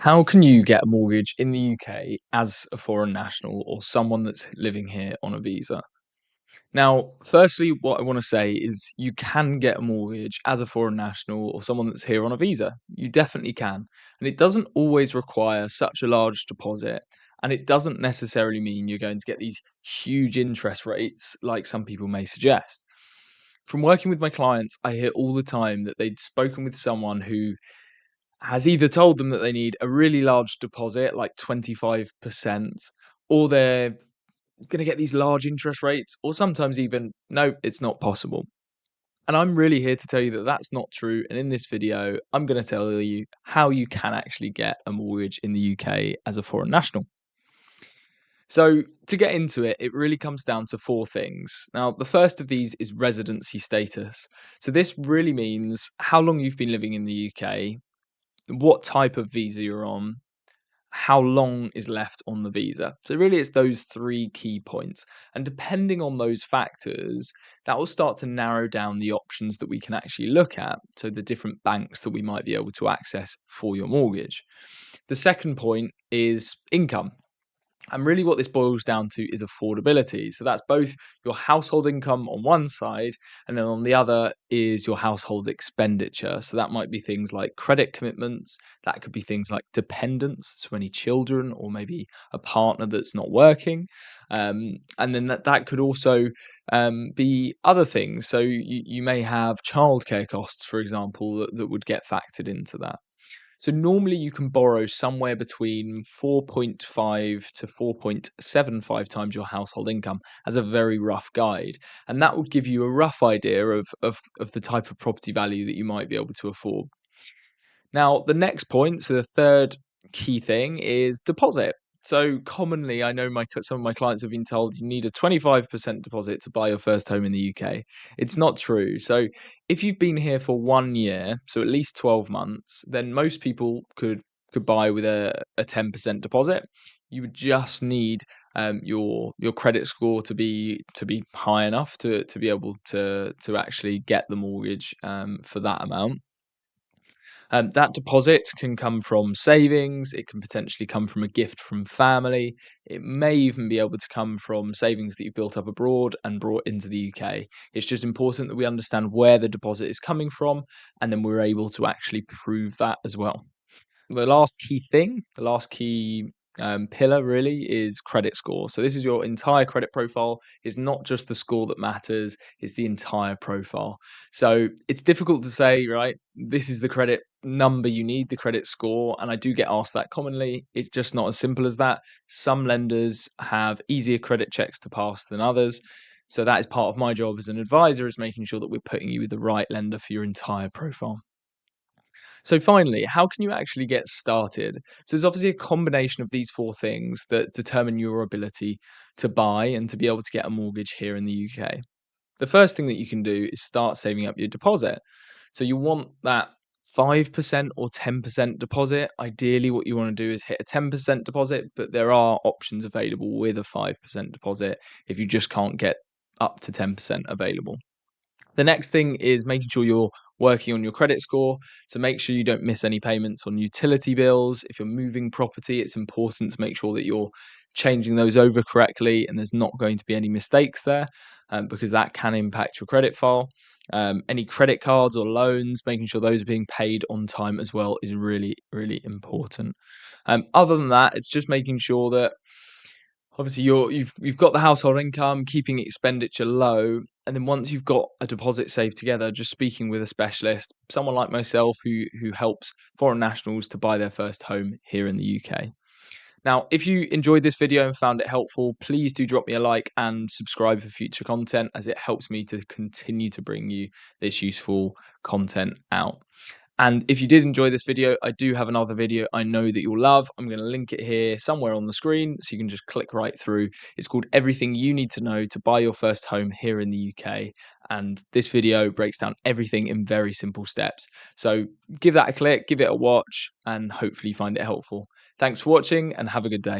How can you get a mortgage in the UK as a foreign national or someone that's living here on a visa? Now, firstly, what I want to say is you can get a mortgage as a foreign national or someone that's here on a visa. You definitely can. And it doesn't always require such a large deposit. And it doesn't necessarily mean you're going to get these huge interest rates like some people may suggest. From working with my clients, I hear all the time that they'd spoken with someone who has either told them that they need a really large deposit, like 25%, or they're going to get these large interest rates, or sometimes even, no, it's not possible. And I'm really here to tell you that that's not true. And in this video, I'm going to tell you how you can actually get a mortgage in the UK as a foreign national. So, to get into it, it really comes down to four things. Now, the first of these is residency status. So, this really means how long you've been living in the UK, what type of visa you're on, how long is left on the visa. So really it's those three key points. And depending on those factors, that will start to narrow down the options that we can actually look at. So the different banks that we might be able to access for your mortgage. The second point is income. And really, what this boils down to is affordability. So that's both your household income on one side, and then on the other is your household expenditure. So that might be things like credit commitments, that could be things like dependents, so any children or maybe a partner that's not working. And then that could also be other things. So you may have childcare costs, for example, that would get factored into that. So normally you can borrow somewhere between 4.5 to 4.75 times your household income as a very rough guide. And that would give you a rough idea of the type of property value that you might be able to afford. Now, the next point, so the third key thing is deposit. So commonly, I know some of my clients have been told you need a 25% deposit to buy your first home in the UK. It's not true. So if you've been here for 1 year, so at least 12 months, then most people could buy with a 10% deposit. You would just need your credit score to be high enough to be able to actually get the mortgage for that amount. That deposit can come from savings, it can potentially come from a gift from family, it may even be able to come from savings that you've built up abroad and brought into the UK. It's just important that we understand where the deposit is coming from, and then we're able to actually prove that as well. The last key pillar really is credit score. So this is your entire credit profile. It's not just the score that matters, it's the entire profile. So it's difficult to say, right? This is the credit number you need, the credit score. And I do get asked that commonly. It's just not as simple as that. Some lenders have easier credit checks to pass than others. So that is part of my job as an advisor, is making sure that we're putting you with the right lender for your entire profile. So finally, how can you actually get started? So there's obviously a combination of these four things that determine your ability to buy and to be able to get a mortgage here in the UK. The first thing that you can do is start saving up your deposit. So you want that 5% or 10% deposit. Ideally, what you want to do is hit a 10% deposit, but there are options available with a 5% deposit if you just can't get up to 10% available. The next thing is making sure you're working on your credit score. So make sure you don't miss any payments on utility bills. If you're moving property, it's important to make sure that you're changing those over correctly and there's not going to be any mistakes there, because that can impact your credit file. Any credit cards or loans, making sure those are being paid on time as well is really, really important. Other than that, it's just making sure that obviously you've got the household income, keeping expenditure low, and then once you've got a deposit saved together, just speaking with a specialist, someone like myself who helps foreign nationals to buy their first home here in the UK. Now, if you enjoyed this video and found it helpful, please do drop me a like and subscribe for future content, as it helps me to continue to bring you this useful content out. And if you did enjoy this video, I do have another video I know that you'll love. I'm going to link it here somewhere on the screen, so you can just click right through. It's called Everything You Need to Know to Buy Your First Home here in the UK. And this video breaks down everything in very simple steps. So give that a click, give it a watch, and hopefully you find it helpful. Thanks for watching and have a good day.